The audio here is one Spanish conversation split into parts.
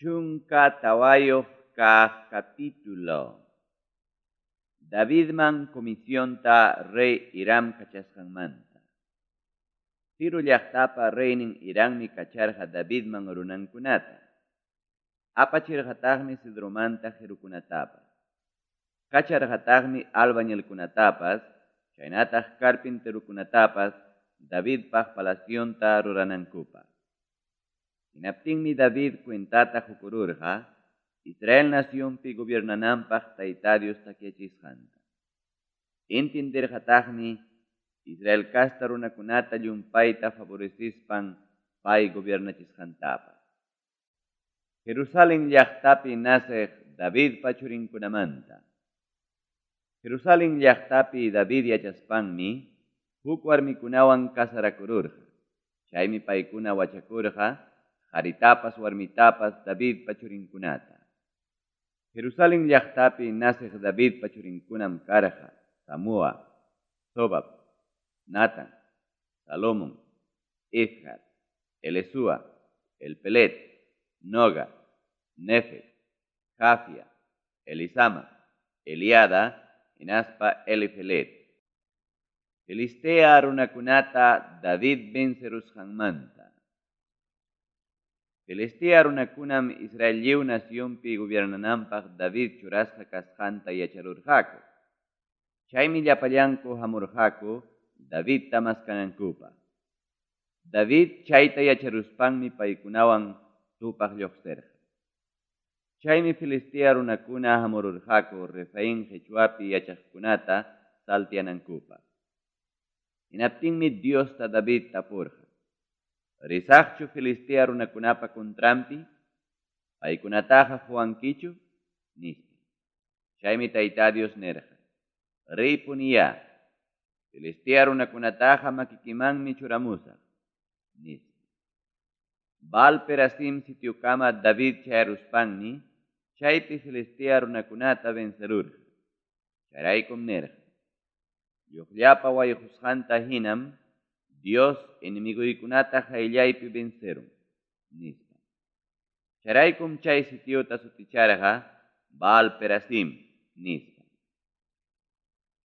Chunka tawayoq kaq capítulo. Davidman comisionta rey Hiram kachasqanmanta. Tiro llaqtapa reynin Hirammi kacharqa Davidman runankunata. Apachirqataqmi Cedromanta qirukunatapas. Kacharqataqmi albañilkunatapas, chaynataq carpinterukunatapas Davidpaq palacionta ruranankupa. Hinaptinmi David cuentata hukururqa, Israel nacionpi gobiernananpaq tayta Dios takiachisqanta. Entenderqataqmi Israel kasta runakunata llumpayta favorecispan pay gobiernachisqantapas. Jerusalén llaqtapi naseq David pachurinkunamanta. Jerusalén llaqtapi David yachaspanmi huk warmikunawan kasarakururqa. Chaymi paykuna wachakurqa haritapas warmitapas David pachurinkunata. Jerusalén llaqtapi naseq David pachurinkunam karqa Samua, Sobab, Natan, Salomón, Izhar, Elesua, Elpelet, Noga, Nefes, Jafia, Elisama, Eliada, Inaspa, Elifelet. Filistea runakunata David vencerusqanmanta. Filistea runakunam Israeliu nacionpi gobiernananpaq David churasqa kasqanta yacharurqaku. Chaymi llapallanku hamurqaku Davidta maskanankupa. David chayta yacharuspanmi paykunawan tupaq lluqsirqa. Chaymi Filistea runakuna hamururqaku Refaim Jechuapi yachaqkunata saltianankupa. Hinaptinmi Diosta David tapurqa. Risaqchu Filistea runakunapa kontrampi, paykunataqa huwankichu nispa. Chaymi tayta Dios nirqa. Ripuniya, Filistea runakunataqa makikimanmi churamusaq nispa. Baal Perasim sitiukama David chayaruspanmi, chaypi Filistea runakunata vencerurqa. Chayraykum nirqa. Lluqllapa wayqusqanta hinam Dios enemiguykunata hayllaypi vencerun nispa. Chayraykum chay sitiuta suticharqa Baal Perasim nispa.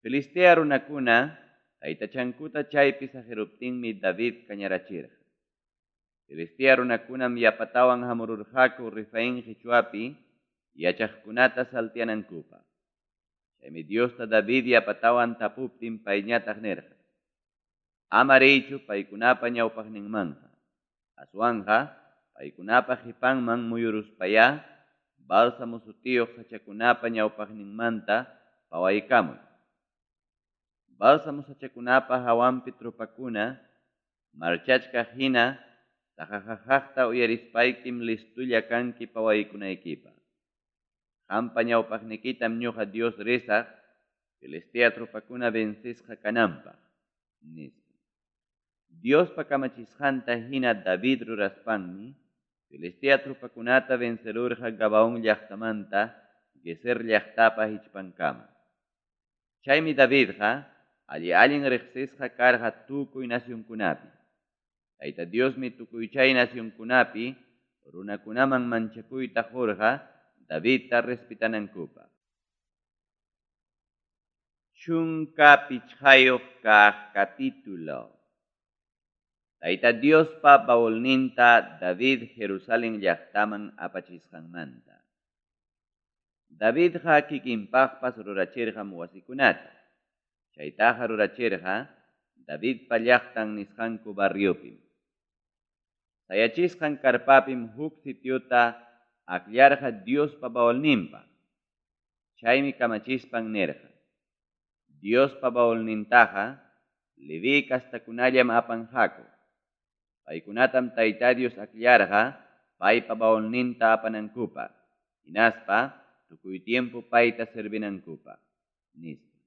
Filistea runakuna taytachankuta chaypi sajeruptinmi David kañarachirqa. Filistea runakunam yapatawan hamururqaku Refaim Jechuapi yachaqkunata saltianankupa. Chaymi Diosta David yapatawan tapuptin payñataq nirqa. Amaraychu paykunapa ñawpaqninmanqa. Aswanqa paykunapa qipanman muyuruspaya bálsamo sutiyuq sachakunapa ñawpaqninmanta pawaykamuy. Bálsamo sachakunapa hawanpi trupakuna marchachka hina tajajajaqta uyarispaykim listulla kanki pawaykunaykipa. Qampa ñawpaqnikitam ñuqa Dios risaq Filistea trupakuna vencisqa kananpaq nispa. Diospa kamachisqanta hina David ruraspanmi Filistea trupakunata vencerurqa Gabaon llaqtamanta Geser llaqtapa hichpankama. Chaymi Davidqa allin riqsisqa karqa tukuy nacionkunapi. Tayta Diosmi tukuy chay nacionkunapi runakunaman manchakuyta qurqa Davidta respetanankupa. Chunka pichqayuq kaq capítulo. Tayta Diospa bawulninta David Jerusalén llaqtaman apachisqanmanta. Davidqa kikinpaqpas rurachirqam wasikunata. Chaytaqa rurachirqa Davidpa llaqtan nisqanku barriopim. Sayachisqan karpapim huk sitiuta akllarqa Diospa bawulninpa. Chaymi kamachispan nirqa. Diospa bawulnintaqa Levi kastakunallam apanqaku. Paykunatam tayta Dios akllarqa paypa bawulninta apanankupa. Hinaspa tukuy tiempo payta servinankupa nispa.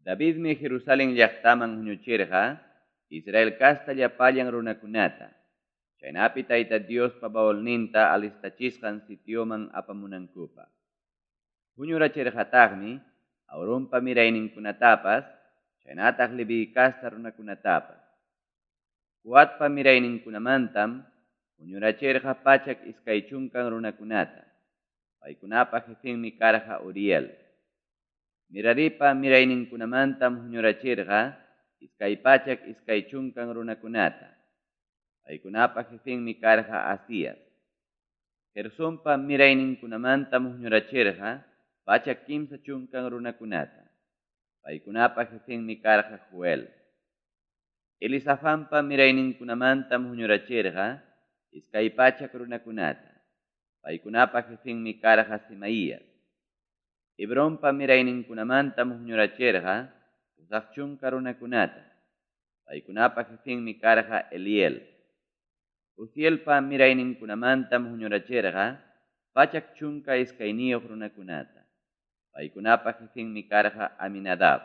Davidmi Jerusalén llaqtaman huñuchirqa Israel kasta llapallan runakunata. Chaynapi tayta Diospa bawulninta alistachisqan sitioman apamunankupa. Huñurachirqataqmi Auronpa mirayninkunatapas, chaynataq Levi kasta runakunatapas. Coatpa mirayninkunamantam Huñurachirqa pachak iskay chunkan runakunata. Paykunapa jefinmi karqa Uriel. Miraripa mirayninkunamantam huñurachirqa iskay pachak iskay chunkan runakunata. Paykunapa jefinmi karqa Asías. Gersonpa mirayninkunamantam huñurachirqa pachak kimsa chunkan runakunata. Paykunapa jefinmi karqa Joel. Elisafanpa mirayninkunamantam huñurachirqa iskay pachak runakunata. Paykunapa jefinmi karqa Semaías. Hebronpa mirayninkunamantam huñurachirqa usaq chunka runakunata. Paykunapa jefinmi karqa Eliel. Uzielpa mirayninkunamantam huñurachirqa pachak chunka iskayniyuq runakunata. Paykunapa jefinmi karqa Aminadab.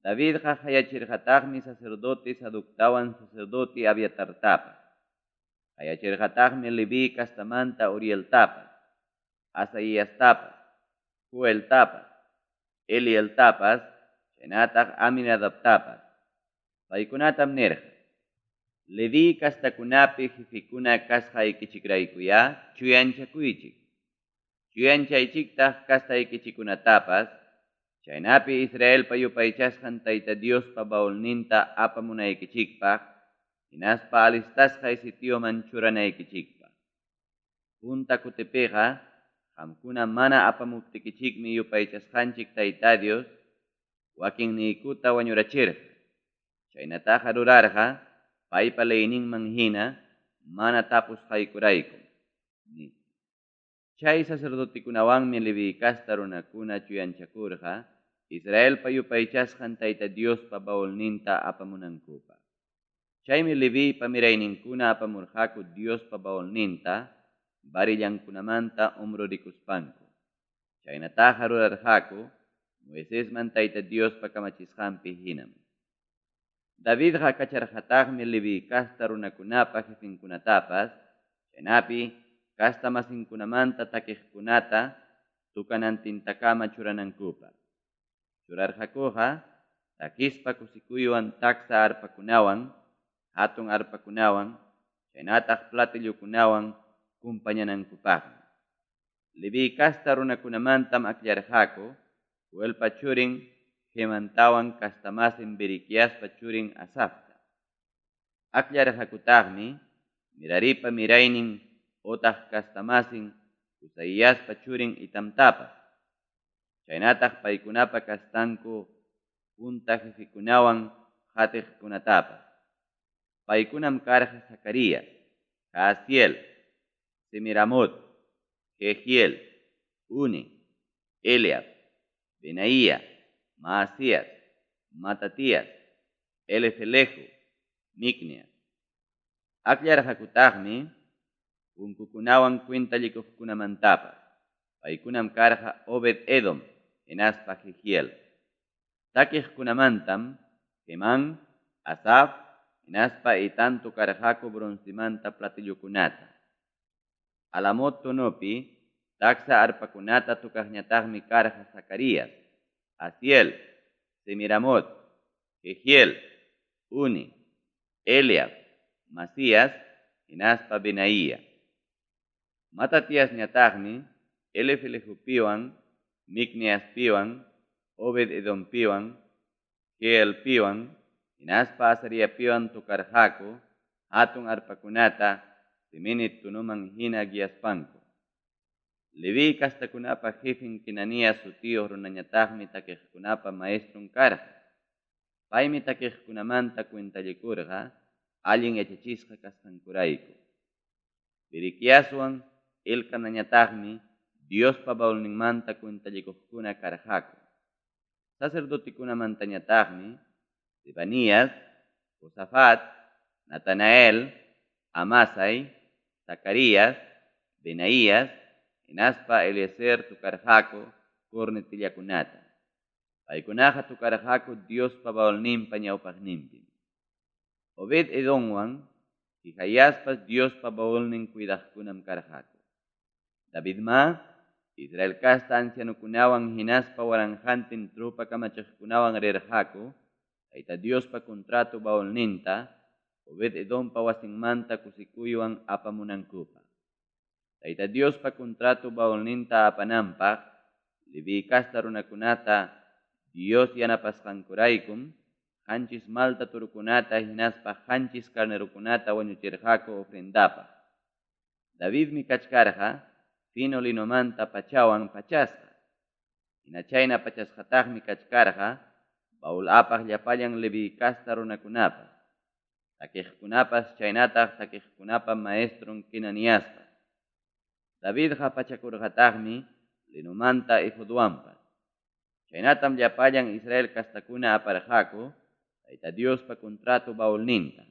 Davidqa hayachirqataqmi sacerdote Saductawan sacerdote Abiatartapas. Hayachirqataqmi Leví kastamanta Urieltapas, Asaíastapas, Joeltapas, Elieltapas, chaynataq Aminadabtapas. Paykunatam nirqa: Leví kastakunapi jefikuna kasqaykichikraykuya chuyanchakuychik. Chuyanchaychiktaq kastaykichikunatapas, chaynapi Israelpa yupaychasqan Tayta Diospa bawlninta apamunaykichikpaq, hinaspa alistasqay sitioman churanaykichikpaq. Punta kutipiqa, qamkuna mana apamuptikichikmi yupaychasqanchik Tayta Dios wakinniikuta wañurachirqa. Chaynataqa rurarqa, paypa leyninman hina mana tapusqaykuraykum. Chay sacerdotikunawanmi Leví kasta runakuna chuyanchakurqa, Israelpa yupaychasqan Tayta Diospa bawlninta apamunankupaq. Chaymi Levípa mirayninkuna apamurqaku Diospa bawlninta varillankunamanta umrurikuspanku. Chaynataqa rurarqaku Moisesman Tayta Diospa kamachisqanpi hinam. Davidqa kacharqataqmi Leví kasta runakunapa jefinkunatapas, chaynapi kasta masinkunamanta takiqkunata tukanantintakama churanankupaq. Churarqakuqa takispa kusikuywan taksa arpakunawan, hatun arpakunawan, chaynataq platillukunawan kumpañanankupaqmi. Leví kasta runakunamantam aklarqaku Joelpa churin Hemantawan kastamasin Beriquiaspa churin Asafta. Aklarqakutaqmi Miraripa miraynin otaq kastamasin Usaíaspa churin Itamtapas. Chaynataq paykunapa kastanku punta jefikunawan qatiqkunatapas. Paykunam karqa Zacarías, Jaasiel, Semiramot, Jehiel, Uni, Eliab, Benaía, Maasías, Matatías, Elefeleju, Micneas. Aklarqakutaqmi punkukunawan cuentalikuqkunamantapas. Paykunam karqa Obed Edom, hinaspa Jehiel. Takiqkunamantam Heman, Asaf, hinaspa itantu karqaku bronzimanta platillukunata. Alamot tonopi taksa arpakunata tukaqñataqmi karqa Zacarías, Asiel, Semiramot, Jehiel, Uni, Eliab, Masías, hinaspa Benaía. Matatías ñataqmi Elefelejupiwan, Micneaspiwan, Obed Edompiwan, Jeelpiwan, hinaspa Azariapiwan tukarqaku hatun arpakunata siminit tunuman hina guiaspanku. Leví kastakunapa jefin Kenanias sutiyuq runañataqmi takiqkunapa maestron karqa. Paymi takiqkunamanta cuentallikurqa allin yachachisqa kasqankurayku. Beriquiaswan Elcanañataqmi Diospa bawlninmanta cuentallikuqkuna karqaku. Sacerdotikunamantañataqmi Sebanías, Josafat, Natanael, Amasai, Zacarías, Benaías, hinaspa Eliezer tukarqaku kurnitillakunata. Paykunaqa tukarqaku Diospa bawlninpa ñawpaqninpim. Obed Edomwan Hijayaspas Diospa bawlnin cuidaqkunam karqaku. Davidma Israel kasta ancianukunawan hinaspa waranjantin trupa kamachiqkunawan rirqaku Tayta Diospa contrato bawlninta Obed Edompa wasinmanta kusikuywan apamunankupa. Tayta Diospa kontratu baulninta apananpaq, Levi kasta runakunata Dios yanapasqankuraykum, qanchis malta turukunata hinaspa qanchis carnerukunata wañuchirqaku ofrendapaq. Davidmi kachkarqa, fino linomanta pachawan pachasqa. Hinachayna pachasqataqmi kachkarqa, baul apaq llapallan Levi kasta runakunapaq. Takiqkunapas chaynataq takiqkunapa maestron kinaniyasqa. Davidqa pachakurqataqmi linumanta ifudwanpas. Chaynatam llapallan Israel kastakuna aparqaku, Tayta Diospa kontratu baulninta.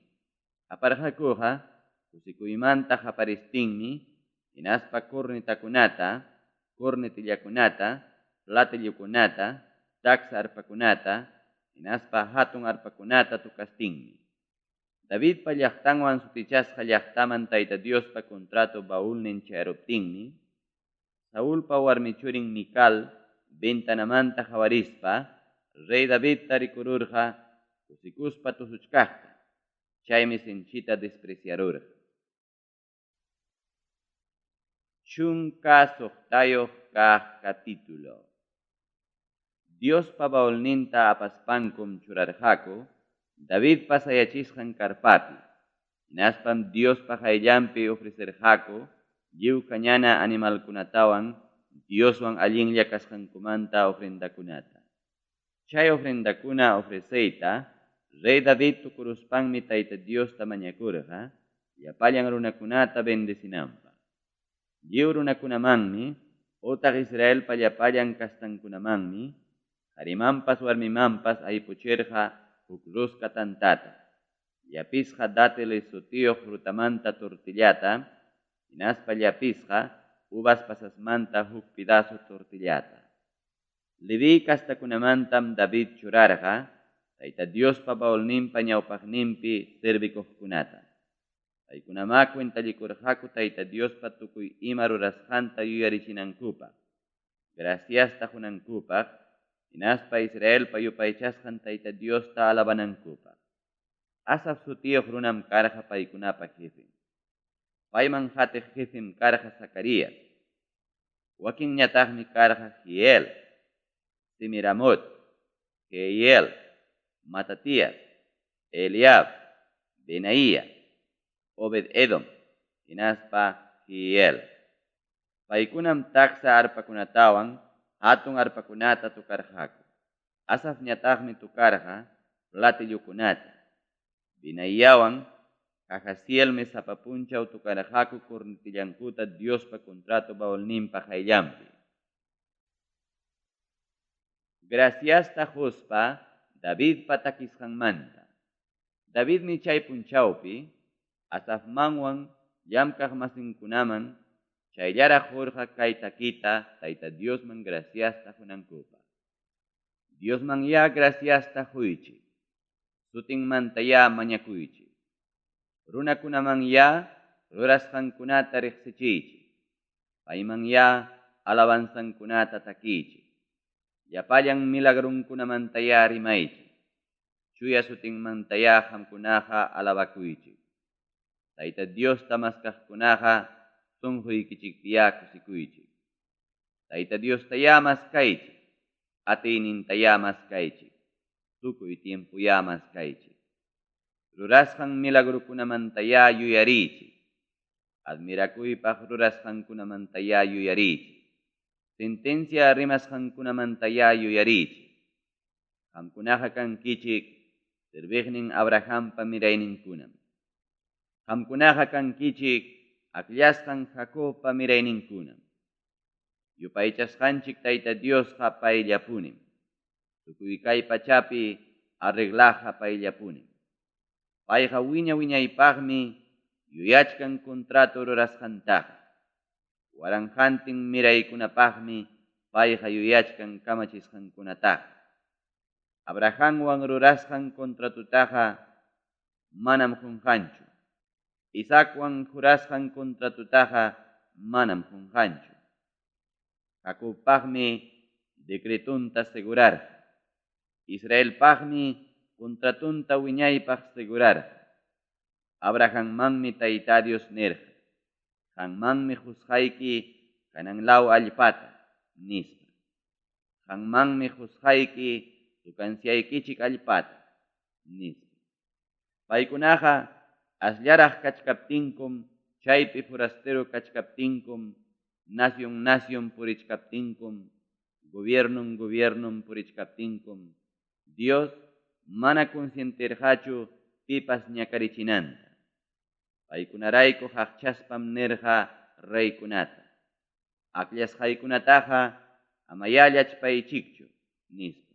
Aparqakuqa, kusikuymanta qaparistinmi, hinaspa kurnitakunata, kurnitillakunata, platillukunata, taksa arpakunata, hinaspa hatun arpakunata tukastinmi. David pa llaqtanwan sutichasqa llaqtaman Tayta Diospa kontratu baulnin chayruptinmi, Saulpa warmichurin Mikal ventanamanta hawarispa, Rey David tarikururqa, kusikuspa tusuchkaqta, chaymi sinchita despreciarurqa. Chunka soqtayoq kaq capítulo. Diospa baulninta apaspankum churarqaku, David pasayachisqan karpapi. Hinaspam Diospa hayllampi ofrecerqaku, lliw cañana animalkunatawan, Dioswan allinlla kasqankumanta ofrendakunata. Chay ofrendakuna ofreceyta, Rey David tukuruspanmi Tayta Diosta mañakurqa, llapallan runakunata bendecinanpa. Lliw runakunamanmi, otaq Israelpa llapallan kastankunamanmi, qarimanpas warmimanpas aypuchirqa huk rusqa tantata. Llapisqa dátiles sutiyoq frutamanta tortillata, hinaspa llapisqa uvas pasasmanta huk pedazo tortillata. Levi kastakunamantam David churarqa, Tayta Diospa baulninpa ñawpaqninpi servikuqkunata. Paykunama cuentallikurqaku Tayta Diospa tukuy ima rurasqanta yuyarichinankupa. Graciasta hunankupaq, hinaspa Israelpa yupaychasqan Tayta Diosta alabanankupa. Asaf sutiyoq runam karqa paykunapa jefin. Payman hatiq jefim karqa Zacarías. Wakinñataqmi karqa Hiel, Semiramot, Jehiel, Matatías, Eliab, Benaía, Obed Edom, hinaspa Hiel. Paykunam taksa arpakunatawan, hatun arpakunata tukarqaku. Asaf ñataqmi tukarqa, platillukunata. Benaíawan, Cajasielmi sapapunchaw tukarqaku kurnitillankuta Diospa kontratu baulninpa hayllampi. Graciasta huspa, David patakisqanmanta. Davidmi chay punchawpi, Asafmanwan llamkaq masinkunaman, chayllaraq hurqa kay takita Tayta Diosman graciasta hunankupa. Diosman ya graciasta huychi, sutinmanta ya mañakuychi. Runakunaman ya rurasqankunata riqsichiychi, payman ya alabanzankunata takiychi. Llapallan milagrunkunamanta ya rimaychi, chuya sutinmanta ya qamkunaqa alabakuychi. Tayta Diosta maskaqkunaqa sunquykichikpi ya kusikuychi. Tayta Diosta ya maskaychi, atiyninta ya maskaychi, tukuy tiempo ya maskaychi. Rurasqan milagrukunamanta ya yuyariychi, admirakuypaq rurasqankunamanta ya yuyariychi. Sentencia rimasqankunamanta ya yuyariychi. Qamkunaqa kankichik sirviqnin Abrahampa mirayninkunam. Qamkunaqa kankichik akllashqan Jacobpa mirayninkunam. Yupaychasqanchik Tayta Diosqa payllapunim. Tukuy kay pachapi arreglaqa payllapunim. Payqa wiñaypaqmi yuyachkan kontratu rurasqantaqa. Waranqantin miraykunapaqmi payqa yuyachkan kamachisqankunataqa. Abrahamwan rurasqan kontratutaqa manam qunqanchu. Isaacwan jurasqan kontratutaqa manam qunqanchu. Jacobpaqmi decretunta segurarqa. Israelpaqmi kontratunta wiñaypaq segurarqa. Abrahammanmi tayta Dios nirqa. Qanmanmi husqayki kananlaw allpata nispa. Qanmanmi husqayki tukansiaykichik allpata nispa. Paykunaqa aslllaraq kachkaptinkum, chaypi forastero kachkaptinkum, nación purichkaptinkum, gobiernon purichkaptinkum, Dios mana conscientirqachu pipas ñakarichinanta. Paykunarayku haqchaspam nirqa raykunata. Akllashqaykunataqa ama yallachpaychikchu nispa.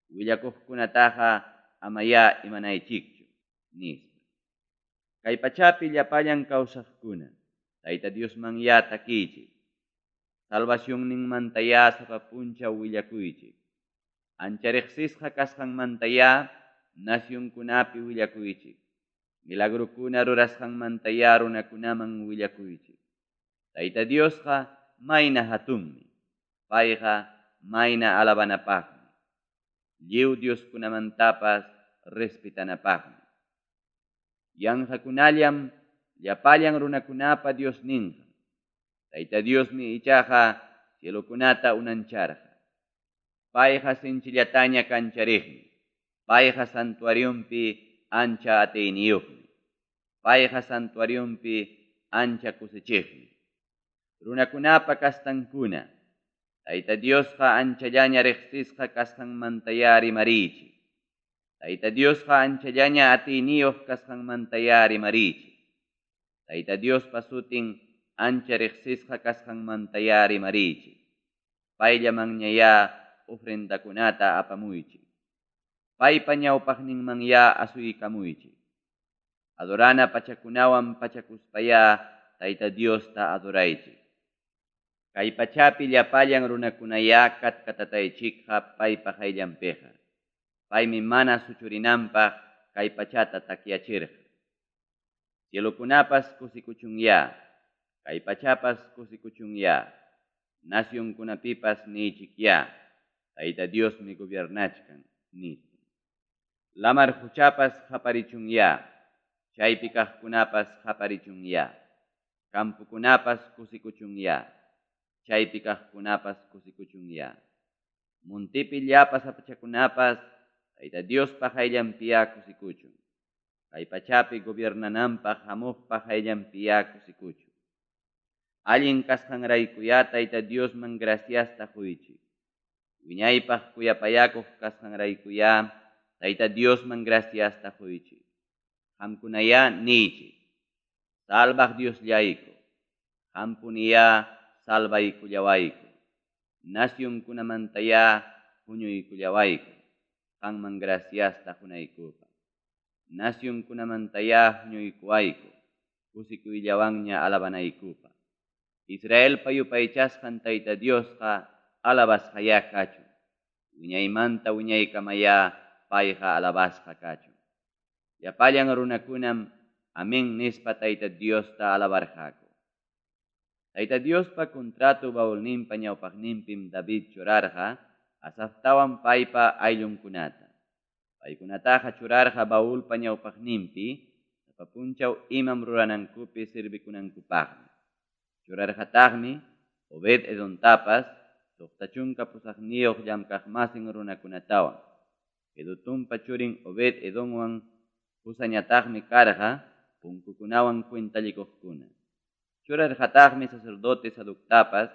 Willakuqkunataqa ama ya imanaychikchu nispa. Kay pachapi llapallan kawsaqkuna, Tayta Diosman ya takiychik. Salvación ninmanta ya sapapunchaw willakuychik. Ancha riqsisqa kasqanmanta ya nacionkunapi willakuychik. Milagrukuna rurasqanmanta ya runakunaman willakuychik. Tayta Diosqa mayna hatunmi. Payqa mayna alabanapaqmi. Lliw Dioskunamantapas respetanapaqmi. Yanqakunallam llapallan runakunapa Dios ninqa. Tayta Diosmi ichaqa cielokunata unancharqa. Payqa sinchillataña kancharikmi. Payqa santuariumpi ancha atayniyuqmi. Payqa santuariumpi ancha kusichikmi. Runakunapa kastankuna. Tayta Diosqa anchallaña riqsisqa kasqanmanta ya rimariychik. Tayta Diosqa anchallaña atayniyuq kasqanmanta ya rimariychik. Tayta Diospa sutin ancha riqsisqa kasqanmanta ya rimariychik. Payllamanña ya ofrendakunata apamuychik. Paypa ñawpaqninman ya asuykamuychik. Adorana pachakunawan pachakuspaya Tayta Diosta adoraychik. Kay pachapi llapallan runakunaya katkatataychikqa paypa hayllanpiqa. Paymi mana suchurinanpaq kay pachata takyachirqa. Cielokunapas kusikuchunya. Kay pachapas kusikuchunya. Nacionkunapipas nichikya. Tayta Diosmi gobiernachkan nispa. Lamar huchapas haparichunya. Chaypi kaqkunapas haparichunya. Kampukunapas kusikuchunya. Chaypi kaqkunapas kusikuchunya. Muntipi llapas apachakunapas Tayta Diospa hayllanpiya kusikuchun. Kay pachapi gobiernananpaq hamuqpa hayllanpiya kusikuchun. Allin kasqanraykuya Tayta Diosman graciasta quychik. Wiñaypaq kuyapayakuq kasqanraykuya Tayta Diosman graciasta quychik. Qamkunaya niychik. Salvaq Diosllayku. Qampuniya salvaykullawayku. Nacionkunamantaya huñuykullawayku. Qanman graciasta hunaykuqa. Nacionkunamantaya huñuykuwayku. Kusikuyllawanña alabanaykuqa. Israel payupaychasqan Tayta Diosqa alabasqaya kachun. Wiñaymanta wiñaykamaya payqa alabasqa kachun. Llapallan runakunam amén nispa Tayta Diosta alabarqaku. Tayta Diospa contrato bawlninpa ñawpaqninpim David churarqa asaftawan paypa ayllunkunata. Paykunataqa churarqa bawlpa ñawpaqninpi sapapunchaw imam ruranankupi sirvikunankupaqmi. Churarqataqmi Obed Edontapas suqtachunka pusaqniyuq llamkaqmasin runakunatawan. Edotumpa churin Obed Edomwan pusañataqmi karqa punkukunawan cuentalikuqkuna. Churarqataqmi sacerdote Saductapas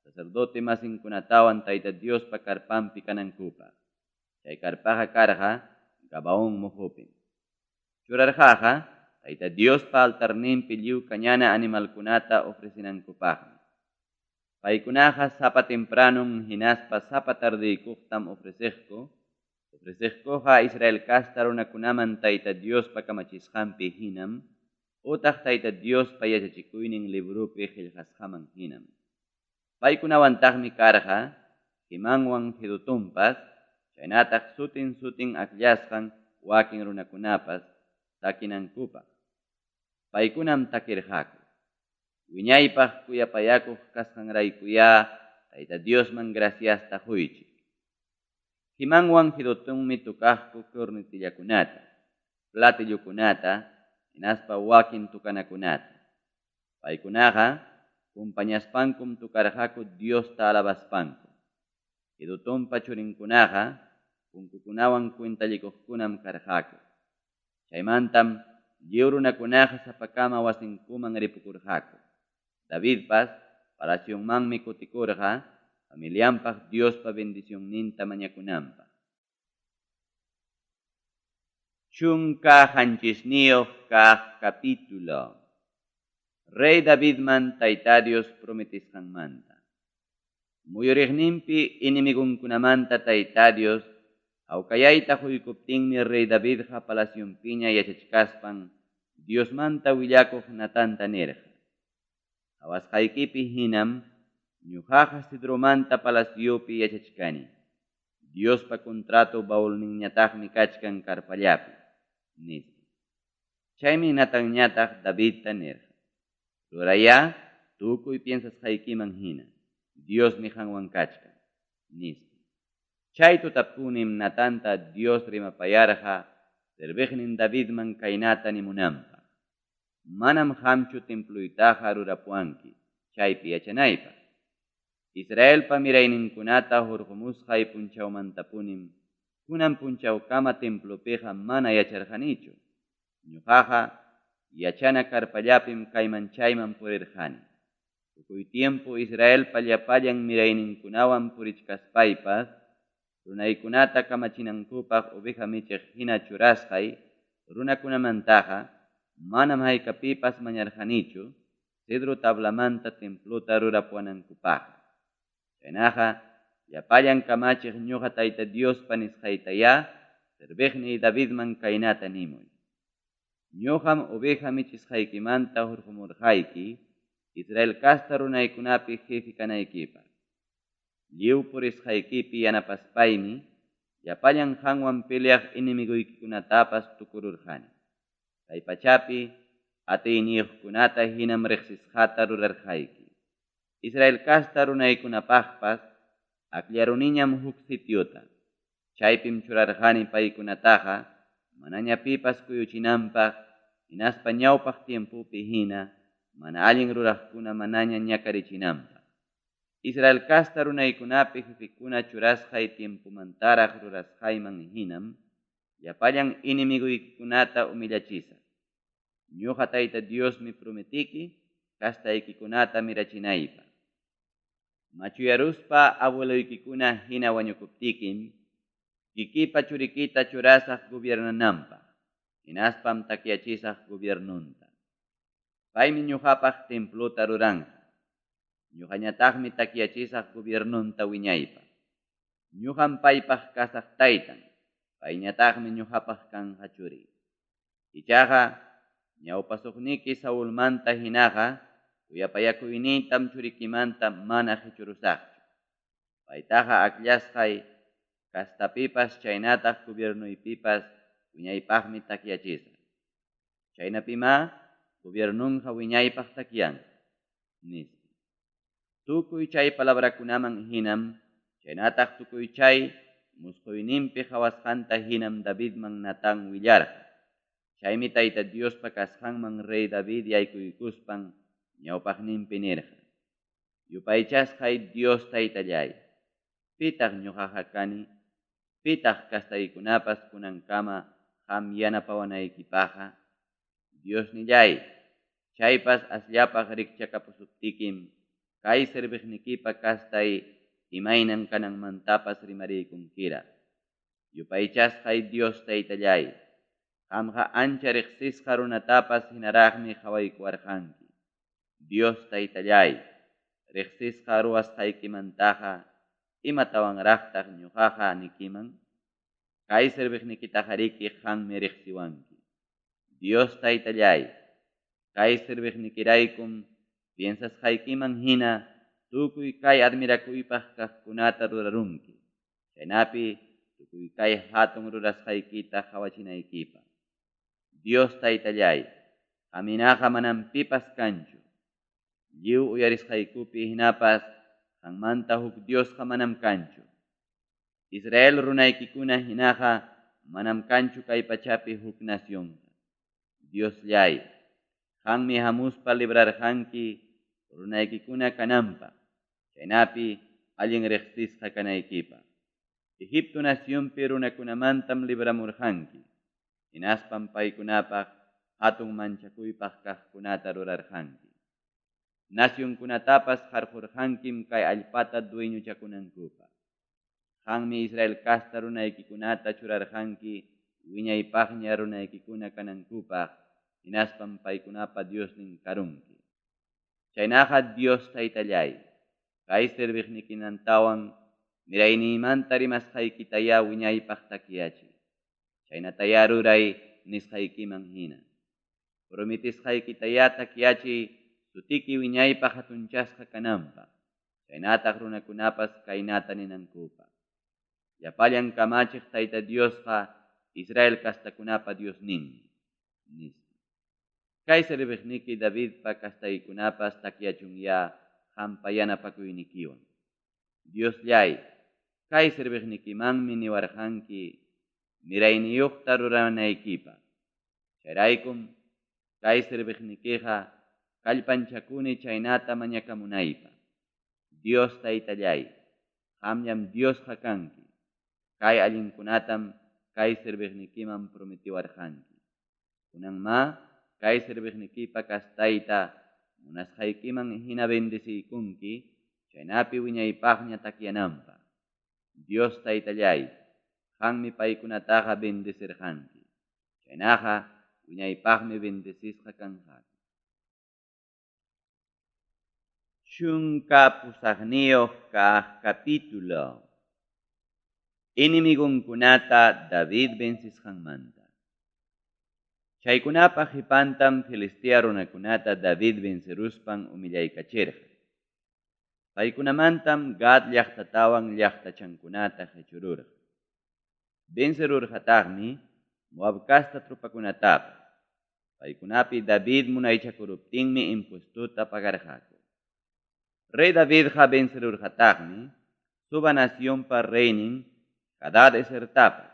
sacerdote masinkunatawan Tayta Diospa karpanpi kanankupaq. Chay karpaqa karqa Gabaon muhupin. Churarqaqa Tayta Diospa altarninpi lliw kañana animalkunata ofrecinankupaqmi. Paykunaqa sapa tempranon hinaspa sapa tardiykuqtam ofreciqkuqa Israel kasta runakunaman Tayta Diospa kamachisqanpi hinam, utaq Tayta Diospa yachachikuynin librupi qillqasqaman hinam. Paykunawantaqmi karqa Himanwan Jedutumpas, chaynataq sutin akllashqan wakin runakunapas takinankupaq. Paykunam takirqaku. Wiñaypaq kuyapayakuq kasqanraykuya Tayta Diosman graciasta quychik. Himanwan Jedutummi tukaqku kurnitillakunata, platillukunata, inaspa wakin tukanakunata. Paykunaqa kumpañaspankum tukarqaku Diosta alabaspanku. Idutumpa churinkunaqa punkukunawan cuentalikuqkunam karqaku. Chaymantam lliw runakunaqa sapakama wasinkuman ripukurqaku. Davidpas palacionmanmi kutikurqa familianpaq Diospa bendicionninta mañakunanpaq. Chunka hanchisniyuq kaq capítulo. Rey Davidman Tayta Dios prometisqanmanta. Muyuriqninpi inimigunkunamanta Tayta Dios awkayayta huykuptinmi Rey Davidqa palacionpiña yachachkaspan Diosmanta willakuq Natanta nirqa. Awasqaykipi hinam ñuqaqa Cedromanta palaciopi yachachkani. Diospa contrato baulninñataqmi kachkan karpallapi, nispa. Chaymi Natanñataq Davidta nirqa. Ruraya, tukuy piensasqaykiman hina. Diosmi qanwan kachkan, nispa. Chay tutapunim Natanta Dios rimapayarqa serbiqnin Davidman kaynata nimunanpaq. Manam qamchu templuytaqa rurapuanki, chaypi yachanaypaq. Israelpa mirayninkunata hurqumusqay punchawmantapunim kunan punchawkama templopiqa mana yacharqanichu. Ñuqaqa yachana karpallapim kayman chayman purirqani. Tukuy tiempo Israelpa llapallan mirayninkunawan purichkaspaypas runaykunata kamachinankupaq oveja michiq hina churasqay runakunamantaqa manam haykapipas mañarqanichu cedro tablamanta templota rurapuanankupaq. Chaynaqa llapallan kamachiq ñuqa Tayta Diospa nisqaytaya serbiqniy Davidman kaynata nimuy. Ñuqam oveja michisqaykimanta hurqumurqayki Israel kasta runaykunapi jefe kanaykipaq. Lliw purisqaykipi yanapaspaymi llapallan qanwan peleaq inimiguykikunatapas tukururqani. Kay pachapi atayniyuqkunata hinam riqsisqata rurarqayki. Israel kasta runaykunapaqpas akllaruniñam huk sitiota. Chaypim churarqani paykunataqa manañapipas kuyuchinanpaq hinaspa ñawpaq tiempupi hina mana allin ruraqkuna manaña ñakarichinanpaq. Israel kasta runaykunapi jefekuna churasqay tiempumantaraq rurasqayman hinam llapallan inimiguykikunata humillachisaq. Ñuqa Tayta Diosmi prometiki kastaykikunata mirachinaypaq. Machuyaruspa abueloykikuna hina wañukuptikim kikipa churikita churasaq gobiernananpaq. Hinaspam takyachisaq gobiernunta. Paymi ñuqapaq templota ruranqa. Ñuqañataqmi takyachisaq gobiernunta wiñaypaq. Ñuqam paypaq kasaq taytan. Payñataqmi ñuqapaq kanqa churi. Ichaqa ñawpasuqniki Saulmanta hinaqa uyapayakuynitam churikimanta mana hichurusaqchu. Paytaqa aklasqay kastapipas chaynataq gobiernuypipas wiñaypaqmi takyachisaq. Chaynapima gobiernunqa wiñaypaq takyanqa, nispa. Tukuy chay palabrakunaman hinam chaynataq tukuy chay musquyninpi qhawasqanta hinam Davidman Natan willarqa. Chaymi Tayta Diospa kasqanman Rey David yaykuykuspan ñawpaqninpi nirqa. Yupaychasqay Dios Taytallay, pitaq ñuqaqa kani, pitaq kastaykunapas kunankama qam yanapawanaykipaqqa. Diosnillay, chaypas asllapaq rikchakapusuptikim kay serbiqnikipa kastay imaynan kananmantapas rimariykunkira. Yupaychasqay Dios Taytallay, qamqa ancha riqsisqa runatapas hinaraqmi qhawaykuwarqanki. Dios Taytallay, riqsisqa ruwasqaykimantaqa imatawanraqtaq ñuqaqa nikiman? Kay serbiqnikitaqa riki qammi riqsiwanki. Dios Taytallay, kay serbiqnikiraykum piensasqaykiman hina tukuy kay admirakuypaq kaqkunata rurarunki. Chaynapi tukuy kay hatun rurasqaykita qhawachinaykipaq. Dios Taytallay, qaminaqa manam pipas kanchu. Lliw uyarisqaykupi hinapas qanmanta huk Diosqa manam kanchu. Israel runaykikuna hinaqa manam kanchu kay pachapi huk nación. Dios llay, hanmi hamuspa librarhanki runaykikuna kananpa, chaynapi allin riqsisqa kanaykipa. Egipto nacionpi runakunamantam libramurhanki, hinaspan paykunapaq hatun manchakuypaq kaqkunata rurarhanki. Nacionkunatapas harqurhankim kay allpata dueñuchakunankupa. Hanmi Israel kasta runaykikunata churarhanki wiñaypaqña runaykikuna kanankupaq, hinaspan paykunapa Diosnin karunki. Chaynaqa Dios taytallay, kay serviqnikinantawan miraynimanta rimasqaykitaya wiñaypaq takiyachiy. Chaynataya ruray nisqaykiman hina. Prometisqaykitaya takiyachiy sutiki wiñaypaq hatunchasqa kananpaq. Chaynataq runakunapas kaynata ninankupa. Llapallan kamachiq tayta Diosqa Israel kastakunapa Dios ninmi, nisqa. Kay serviqniki Davidpa kastaykunapas takiyachunya qampa yanapakuynikiwan. Dios llay, kay serviqnikimanmi niwarqanki mirayniyuqta ruranaykipa. Chayraykum kay serviqnikiqa kallpanchakuni chaynata mañakamunaypa. Dios taytallay, qamllam Diosqa kanki. Kay allinkunatam kay serviqnikiman prometiwarqanki. Kunanma kay serviqnikipa kastayta munasqaykiman hina bendisiykunki, chaynapi wiñaypaqña takiyananpaq. Dios taytallay, qammi paykunataqa bendisirqanki. Chaynaqa wiñaypaqmi bendisisqa kanqaki. Chunka pusaqniyuq kaq capítulo. Inimigunkunata David vencisqanmanta. Chaykunapaq hipantam Filistea runakunata David venceruspan umillaykachirqa. Paykunamantam Gad llaqtatawan llaqtachankunata hechururqa. Vencerurqataqmi Moab kasta trupakunatapas. Paykunapi David munaychakuruptinmi impuestuta pagarqaku. Rey Davidqa vencerurqataqmi suba nacionpa reynin Hadad-esertapas.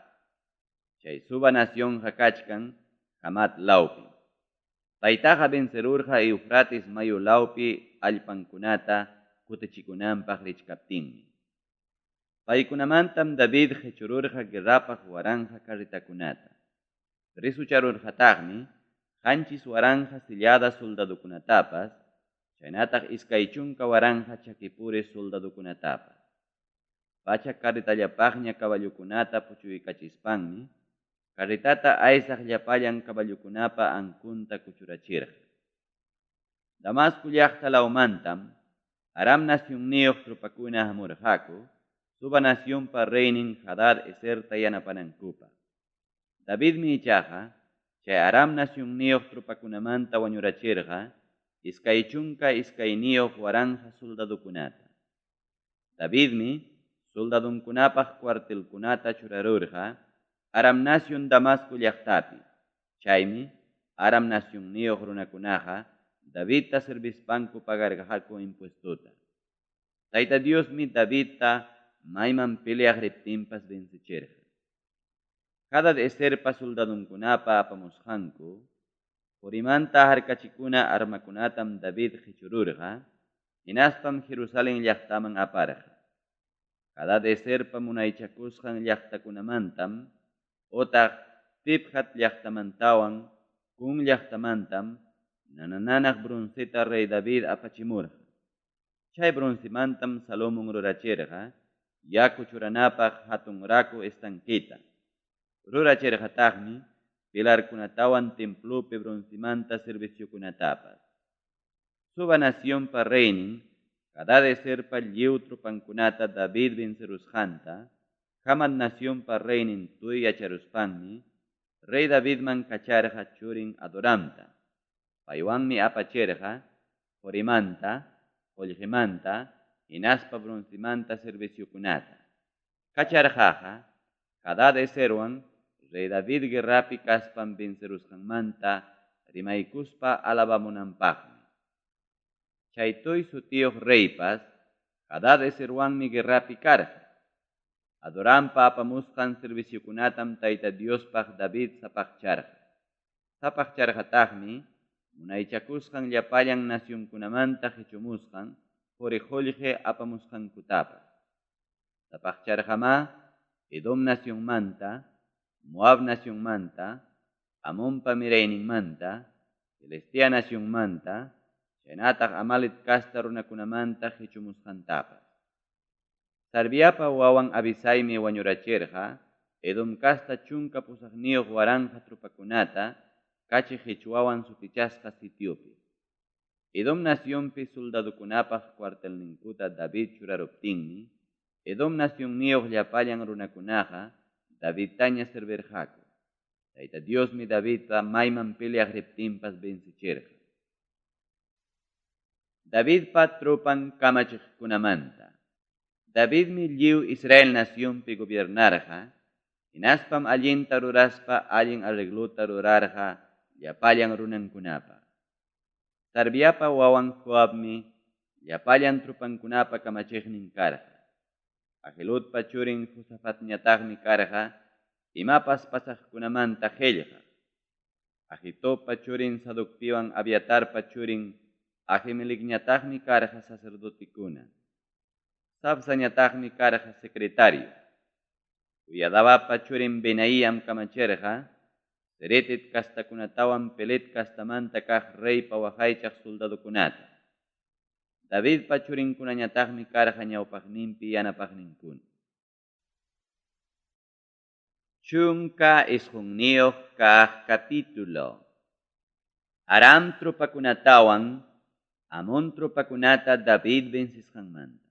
Chay suba nacionqa kachkan Hamat lawpi. Paytaqa vencerurqa Eufrates mayu lawpi allpankunata kutichikunanpaq richkaptinmi. Paykunamantam David hechururqa guerrapaq waranja carritakunata. Risucharurqataqmi qanchis waranja sillada soldadukunatapas, chaynataq iskay chunka waranja chakipuri soldadukunatapas. Pachak carritallapaqña caballukunata puchuykachispanmi, carritata aysaq llapallan caballukunapa ankunta kuchurachirqa. Damasco llaqta lawmantam Aram nacionniyuq trupakuna hamurqaku, suba nacionpa reynin Hadad-eserta yanapanankupaq. Davidmi ichaqa chay Aram nacionniyuq trupakunamanta wañurachirqa iskay chunka iskayniyuq waranja soldadukunata. Davidmi soldadunkunapaq cuartelkunata churarurqa Aram nación Damasco llaqtapi. Chaymi Aram nacionniyuq runakunaqa Davidta servispanku pagarqaku impuestuta. Tayta Diosmi Davidta mayman peleaq riptinpas vencichirqa. Hadad-eserpa soldadunkunapa apamusqanku, purimanta harkachikuna armakunatam David hechururqa, hinaspam Jerusalén llaqtaman aparqa. Hadad-eserpa munaychakusqan llaqtakunamantam, otaq Tibhat llaqtamantawan, Kun llaqtamantam, nanananaq brunsita rey David apachimurqa. Chay brunsimantam Salomón rurachirqa, yaku churanapaq hatun raku estanquita. Rurachirqataqmi pilarkunatawan templopi brunsimanta serviciokunatapas. Suba nacionpa reynin, Hadad-eserpa lliw trupankunata David vencerusqanta, Hamat nacionpa reynin tuy yacharuspanmi, rey Davidman kacharqa churin Adoramta. Paywanmi apachirqa, Jorimanta, Olgemanta, hinaspa brunsimanta serviciokunata. Kacharqaqa, Hadad-eserwan, rey David guerrapi kaspan vencerusqanmanta rimaykuspa alabamunanpaqmi. Chay tuy sutiyuq reypas, Hadad-eserwanmi guerrapi karqa. Adorampa apamusqan serviciokunatam tayta Diospaq David sapaqcharqa. Sapaq charqataqmi munaychakusqan llapallan nasyunkunamanta hichumusqan quriqullqi apamusqankutapas. Sapaq charqama Edom nasyunmanta, Moab nasyunmanta, Amonpa mirayninmanta, Filistia nasyunmanta, chaynataq Amalit kasta runakunamanta hichumusqantapas. Sarviapa wawan Abisaymi wañurachirqa, Edom kasta chunka pusaqniyuq waranja trupakunata kachi hichwawan sutichasqa sitiopi. Edom nasyonpi soldadukunapaq cuartelninkuta David churaruptinmi, Edom nasyonniyuq llapallan runakunaqa Davidtaña servirqaku. Tayta Diosmi Davidta mayman peleaq riptinpas vencichirqa. Davidpa trupan kamachiqkunamanta. Davidmi lliw Israel nasyonpi gobiernarqa, hinaspam allinta ruraspa allin arregluta rurarqa llapallan runankunapa. Sarviapa wawan Joabmi llapallan trupankunapa kamachiqnin karqa. Ahiludpa churin Josafatñataqmi karqa imapas pasaqkunamanta qillqa. Ahitobpa churin Saducpiwan Abiatarpa churin Ahimelecñataqmi karqa sacerdotikuna. Sabsañataqmi karqa secretario. Uyadabapa churin Benaiam kamachirqa, Seretet kastakunatawan Pelet kastamanta kaq reypa waqaychaq soldadukunata. Davidpa churinkunañataqmi karqa ñawpaqninpi yanapaqninkuna. Chunka isqunniyuq kaq capítulo. Aram trupakunatawan Amon trupakunata David vencisqanmanta.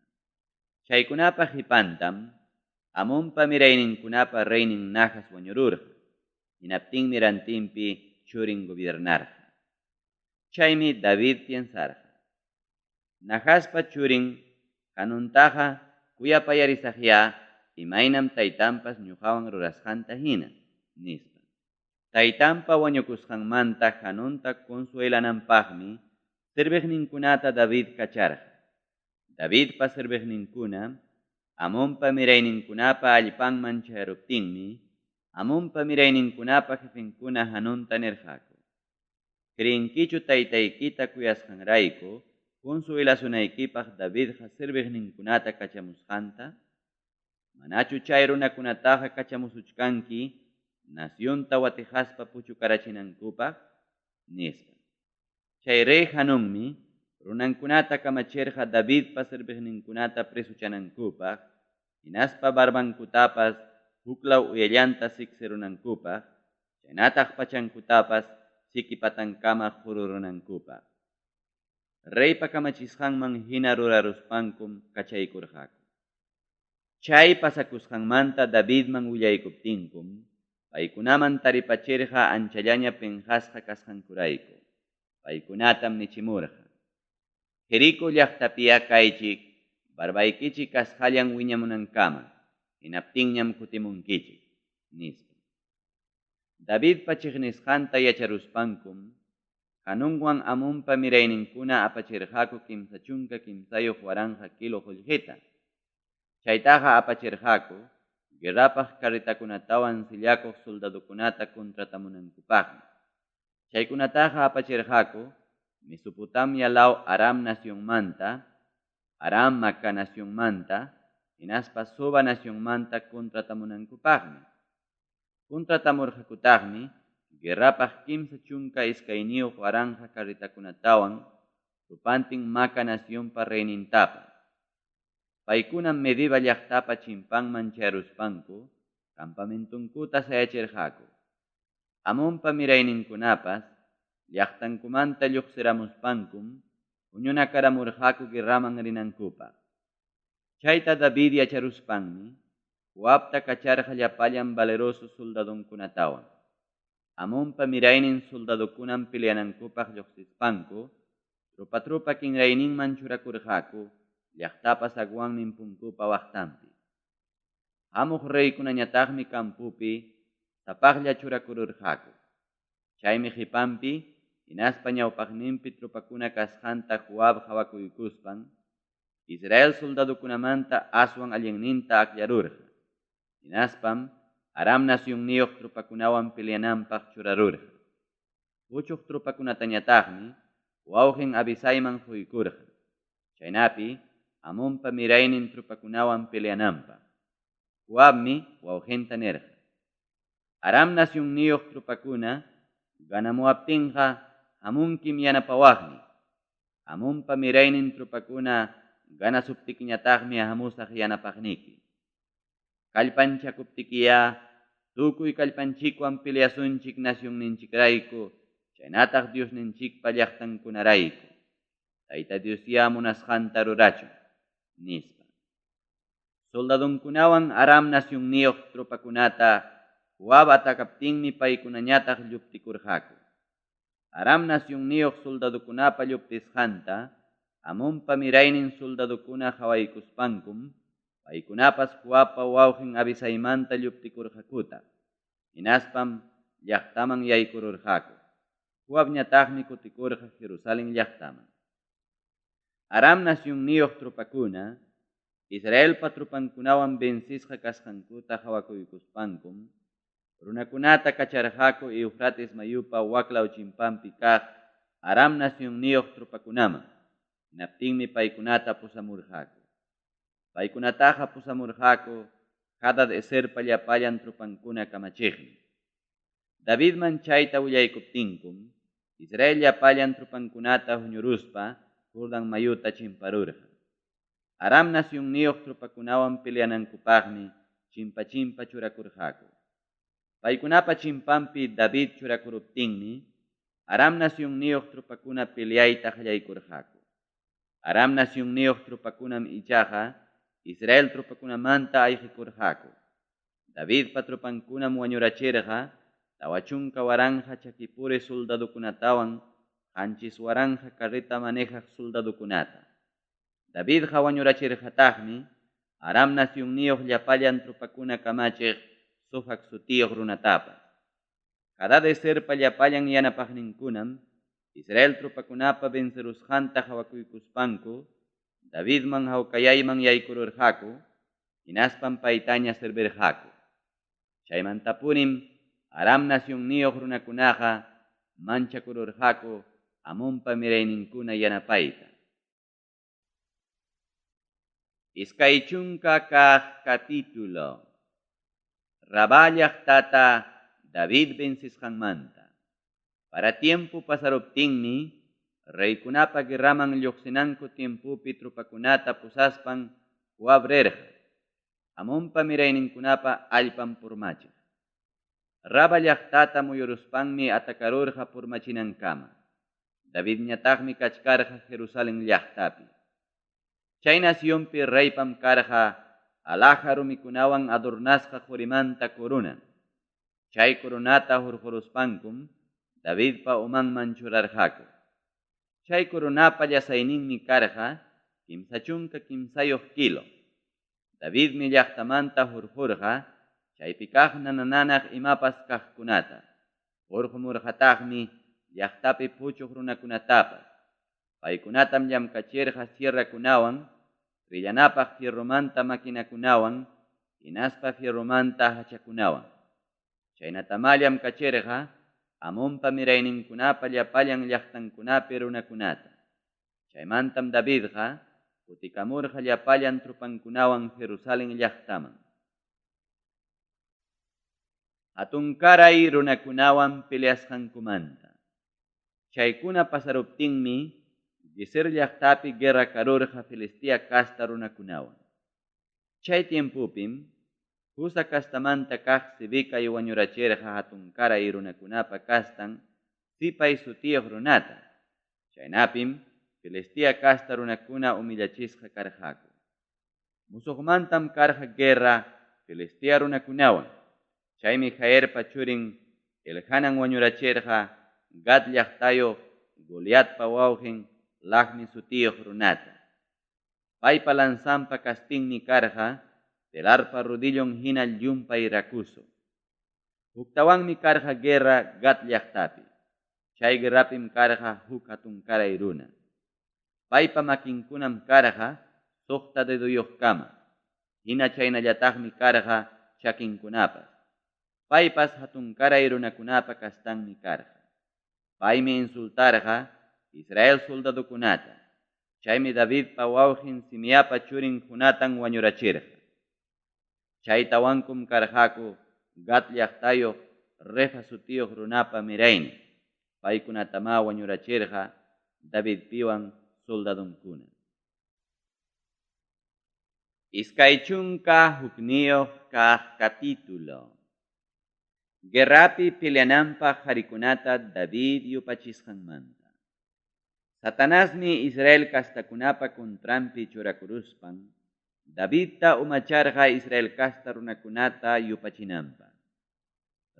Chaykunapa hipantam Amonpa mirayninkunapa reynin Najas wañururqa. Hinaptinmi rantinpi churin gobiernarqa. Chaymi David piensarqa. Najaspa churin Hanuntaqa kuyapayarisaqya imaynam taytanpas ñuqawan rurasqanta hina, nispa. Taytanpa wañukusqanmanta Hanunta consuelananpaqmi serviqninkunata David kacharqa. Davidpa serviqninkuna Amonpa mirayninkunapa allpanman chayaruptinmi, Amonpa mirayninkunapa jefinkuna Hanunta nirqaku. ¿Creenkichu taytaykita kuyasqanrayku consuelazunaykipaq Davidqa serviqninkunata kachamusqanta? Manachu chay runakunataqa kachamusuchkanki nasyunta watijaspa puchukarachinankupaq? Nispa. Chay rey Hanunmi runankunata kamachirqa Davidpa serviqninkunata presuchanankupaq, hinaspa barbankutapas huklaw uyallanta siksirunankupa, chaynataq pachankutapas sikipatankama hururunankupaq. Reypa kamachisqanman hina ruraruspankum kachaykurqaku. Chay pasakusqanmanta Davidman willaykuptinkum, paykunaman taripachirqa anchallaña penqasqa kasqankurayku. Paykunatam nichimurqa. Jerico llaqtapiya kaychik, barbaykichik kasqallan wiñamunankama. Hinaptinñam kutimunkichik, nispa. Davidpa chiqnisqanta yacharuspankum, Hanunwan Amonpa mirayninkuna apachirqaku kimsa chunka kimsayuq waranja kilo qullqita. Chaytaqa apachirqaku, guerrapaq carritakunatawan sillakuq soldadukunata contratamunankupaqmi. Chaykunataqa apachirqaku, Mesopotamia law Aram nasyonmanta, Aram Maca nasyonmanta, hinaspa Soba nasyonmanta contratamunankupaqmi. Contratamurqakutaqmi, guerrapaq kimsa chunka iskayniyuq waranja carritakunatawan, rupantin Maca nasyonpa reynintapas. Paykunam Mediba llaqtapa chimpanman chayaruspanku, campamentunkuta sayachirqaku. Amonpa mirayninkunapas, llaqtankumanta lluqsiramuspankum, puñunakaramurqaku guerraman rinankupaq. Chayta David yacharuspanmi, Joabta kacharqa llapallan valeroso soldadunkunatawan. Amonpa miraynin soldadukunan peleanankupaq lluqsispanku, trupa kinrayninman churakurqaku, llaqtapa sagwannin punkupa waqtanpi. Hamuq reykunañataqmi kampupi sapaqlla churakururqaku. Chaymi qhipanpi, hinaspa ñawpaqninpi trupakuna kasqanta Joab hawakuykuspan, Israel soldadukunamanta aswan allinninta aklarurqa. Hinaspam Aram nasyonniyuq trupakunawan peleananpaq churarurqa. Puchuq trupakunatañataqmi wawqin Abisayman quykurqa. Chaynapi amunpa miraynin trupakunawan peleananpaq. Wawmi wawqinta nirqa: Aram nasyunniyuq trupakuna ganamuaptinqa hamunkim yanapawaqmi. Amunpa miraynin trupakuna ganasuptikiñataqmi hamusaq yanapaqniki. Kallpanchakuptikiya tukuy kallpanchikwan peleasunchik nasyunninchikrayku, chaynataq Diosninchikpa llaqtankunarayku. Tayta Diosya munasqanta rurachun, nispa. Soldadunkunawan Aram nasyunniyuq trupakunata Joab atakaptinmi paykunañataq lluptikurqaku. Aram nasyunniyuq soldadukunapa lluptisqanta amunpa miraynin soldadukuna qhawaykuspankum, paykunapas Joabpa wawqin Abisaymanta lluptikurqakuta. Hinaspam llaqtaman yaykururqaku. Joabñataqmi kutikurqa Jerusalem llaqtaman. Aram nasyunniyuq trupakuna Israelpa trupankunawan vencisqa kasqankuta qhawakuykuspankum, runakunata kacharqaku Eufrates mayupa waklaw chimpanpi kaq Aram nasyunniyuq trupakunaman. Hinaptinmi paykunata pusamurqaku. Paykunataqa pusamurqaku Hadad-ezerpa llapallan trupankuna kamachiqmi. Davidman chayta willaykuptinkum, Israel llapallan trupankunata huñuruspa Jordan mayuta chimparurqa. Aram nasyunniyuq trupakunawan peleanankupaqmi chimpa churakurqaku. Paykunapa chimpanpi David churakuruptinmi, Aram nasyunniyuq trupakuna peleayta qallaykurqaku. Aram nasyunniyuq trupakunam ichaqa Israel trupakunamanta ayqikurqaku. Davidpa trupankunam wañurachirqa tawa chunka waranja chakipuri soldadukunatawan qanchis waranja carreta manejaq soldadukunata. Davidqa wañurachirqataqmi Aram nasyunniyuq llapallan trupakuna kamachiq Sofak sutiyuq runatapas. Hadad-ezerpa llapallan yanapaqninkunam Israel trupakunapa vencerusqanta qhawakuykuspanku Davidman hawkayayman yaykururqaku, hinaspam paytaña servirqaku. Chaymantapunim Aram nasyunniyuq runakunaqa manchakururqaku amunpa mirayninkuna yanapayta. Iskay chunka kaq capítulo Rabá llaqtata David vencisqanmanta. Para tiempo pasaruptinmi reykunapa guerraman lluqsinanku tiempupi trupakunata pusaspan Joab rirqa. Amunpa mirayninkunapa allpan purmachiq. Raba llaqtata muyuruspanmi atakarurqa purmachinankama. Davidñataqmi kachkarqa Jerusalem llaqtapi. Chay nasyonpi reypam karqa alhaja rumikunawan adornasqa qurimanta corona. Chay coronata hurquruspankum Davidpa umanman churarqaku. Chay coronapa llasayninmi karqa kimsa chunka kimsayuq kilo. Davidmi llaqtamanta hurqurqa chaypi kaq nananaq imapas kaqkunata. Hurqumurqataqmi llaqtapi puchuq runakunatapas. Paykunatam llamkachirqa sierrakunawan, trillanapaq fierrumanta makinakunawan, hinaspa fierrumanta hachakunawan. Chaynatama llamkachirqa amunpa mirayninkunapa llapallan llaqtankunapi runakunata. Chaymantam Davidqa kutikamurqa llapallan trupankunawan Jerusalem llaqtaman. Hatunkaray runakunawan peleasqankumanta. Chaykuna pasaruptinmi Geser llaqtapi guerra karurqa Filistia kasta runakunawan. Chay tiempupim Husa kastamanta kaq Sibicay wañurachirqa hatunkaray runakunapa kastan Sipay sutiyuq runata. Chaynapim Filistia kasta runakuna umillachisqa karqaku. Musuqmantam karqa guerra Filistia runakunawan. Chaymi Jaerpa churin Elhanan wañurachirqa Gad llaqtayuq Goliatpa wawqin Lachmi sutiyuq runata. Paypa lanzanpa kastinmi karqa telarpa rodillon hina llumpay rakuso. Huktawanmi karqa guerra Gad llaqtapi. Chay guerrapim karqa huk hatunkaray runa. Paypa makinkunam karqa suqta deduyuqkama. Hina chaynallataqmi karqa chakinkunapas. Paypas hatunkaray runakunapa kastanmi karqa. Paymi insultarqa Israel soldadukunata. Chaymi Davidpa wawqin Simeapa churin Jonatan wañurachirqa. Chaytawankum karqaku Gat llaqtayuq Refa sutiyuq runapa miraynin. Paykunatama wañurachirqa Davidpiwan soldadunkuna. Iskay chunka hukniyuq kaq capítulo. Guerrapi peleananpaq qharikunata David yupachisqanmanta. Satanasmi Israel castakunapa contrampi churakuruspan, Davidta umacharqa Israel casta runakunata yupachinanpaq.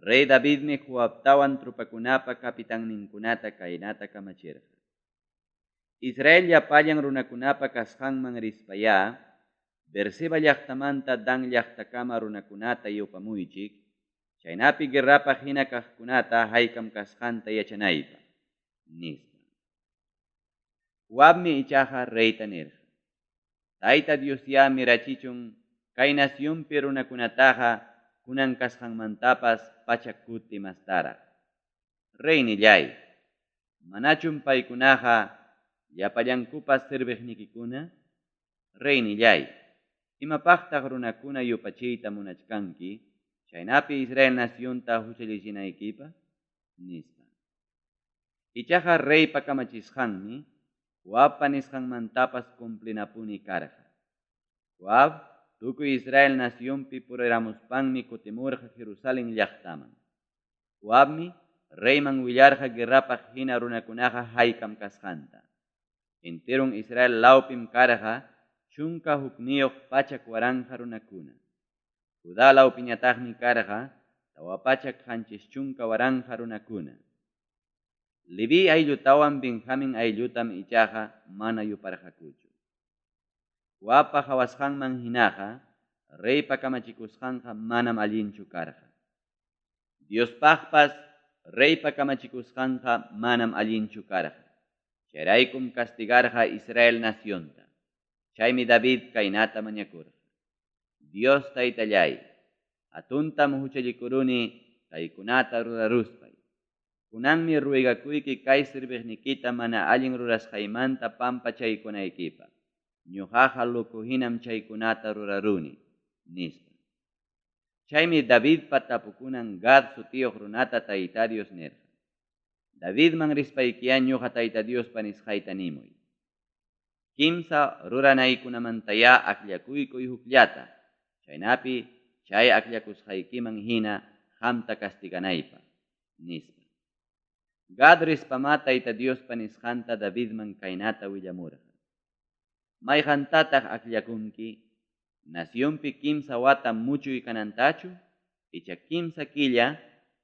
Rey Davidmi Joabtawan trupakunapa kapitanninkunata kaynata kamachirqa. Israel llapallan runakunapa kasqanman rispaya, Berseba llaqtamanta Dan llaqtakama runakunata yupamuychik, chaynapi guerrapa hina kaqkunata haykam kasqanta yachanaypa, nispa. Joabmi ichaqa reyta nirqa. Tayta Dios ya mirachichun kay nacionpi runakunataqa kunan kasqanmantapas pachak kuti mastaraq. Rey nillay, manachun paykunaqa llapallankupas sirviqnikikuna? Rey nillay, imapaqtaq runakuna yupachiyta munachkanki, chaynapi Israel nacionta huchallishinaykipaq? Nispa. Ichaqa reypa kamachisqanmi, Joabpa nisqanmantapas cumplinapuni karqa. Joab, tukuy Israel nacionpi puriramuspanmi kutimurqa Jerusalén llaqtaman. Joabmi reyman willarqa guerrapaq hina runakunaqa haykam kasqanta. Enterun Israel lawpim karqa chunka hukniyuq pachak waranja runakuna. Judá lawpiñataqmi karqa tawa pachak qanchis chunka waranja runakuna. Levi ayllutawan Benjamin ayllutam ichaqa mana yuparqakuchu. Joabpa hawasqanman hinaqa reypa kamachikusqanqa manam allinchu karqa. Diospaqpas reypa kamachikusqanqa manam allinchu karqa. Chayraykum castigarqa Israel nacionta. Chaymi David kaynata mañakurqa. Dios taytallay, atuntam huchallikuruni kaykunata ruraruspay. Kunanmi ruegakuyki kay sirviqnikita mana allin rurasqaymanta pampachaykunaykipaq. Ñuqaqa lukuhinam chaykunata ruraruni, nispa. Chaymi Davidpa tapukunan Gad sutiyuq runata Tayta Dios nirqa. Davidman rispaykiya ñuqa Tayta Diospa nisqayta nimuy. Kimsa ruranaykunamantaya akllakuykuy hukllata. Chaynapi chay aklakusqaykiman hina qamta castiganaypaq, nispa. Gad rispama Tayta Diospa nisqanta Davidman kaynata willamurqa. Mayqantataq aklakunki, nacionpi kimsa wata muchuy kanantachu, icha kimsa killa,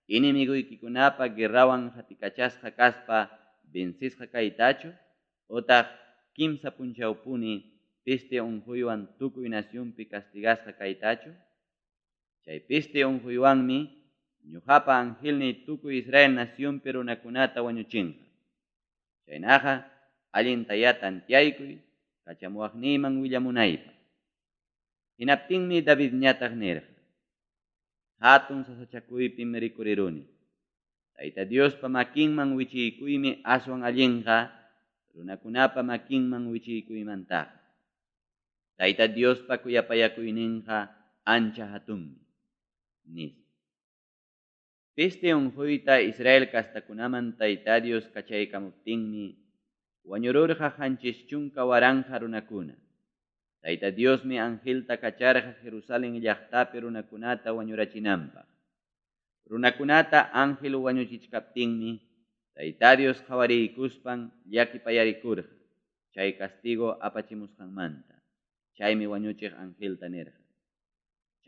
inimiguykikunapa guerrawan hatikachasqa kaspa vencisqa kaytachu, utaq kimsa punchawpuni piste unquywan tukuy nacionpi castigasqa kaytachu. Chay piste unquywanmi ñuqapa angelni tukuy Israel nacionpi runakunata wañuchinqa. Chaynaqa allintaya tantiaykuy kachamuwaqniyman willamunaypaq. Hinaptinmi David ñataq nirqa. Hatun sasachakuypim rikuriruni. Tayta Diospa makinman wichiykuymi aswan allinqa runakunapa makinman wichiykuymantaqa. Tayta Diospa kuyapayakuyninqa ancha hatunmi, nispa. Piste unquyta Israel castakunaman Tayta Dios kachaykamuptinmi wañururqa qanchis chunka waranja runakuna. Tayta Diosmi angelta kacharqa Jerusalén llaqtapi runakunata wañurachinanpaq. Runakunata angel wañuchichkaptinmi Tayta Dios qawariykuspan llakipayarikurqa chay castigo apachimusqanmanta. Chaymi wañuchiq angelta nirqa.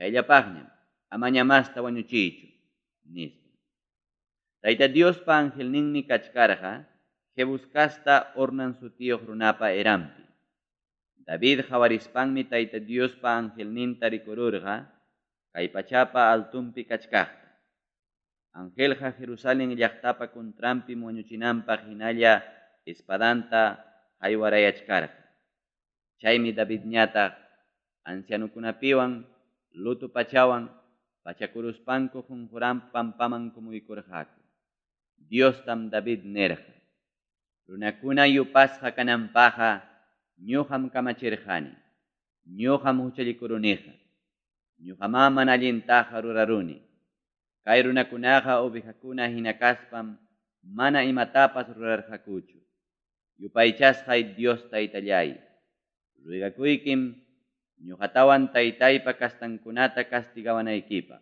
Chayllapaqñam amañamasta wañuchiychu, nispa. Tayta Diospa angelninmi kachkarqa Jebuskasta Ornan sutiyuq runapa erampi. David qawarispanmi Tayta Diospa angelninta rikururqa kay pachapa altumpi kachkaqta. Angelqa Jerusalén llaqtapa contrampi wañuchinanpaq hinalla espadanta haywarayachkarqa. Chaymi David ñataq ancianukunapiwan lutu pachawan pachakuruspanku junjuran pampaman kumuykurqaku. Dios tam David nerja. Runakuna yupasqa kanampaqa ñuqam kamachirqani. Ñuqam huchallikuruneja. Ñuqama mana allintaqa ruraruni. Kay runakunaqa ovejakuna hinakaspam mana imatapas rurarqakuchu. Yupaychasqay Dios taytallay. Ruigakuykim ñuqatawan taytaypa kastankunata castigawanaykipa.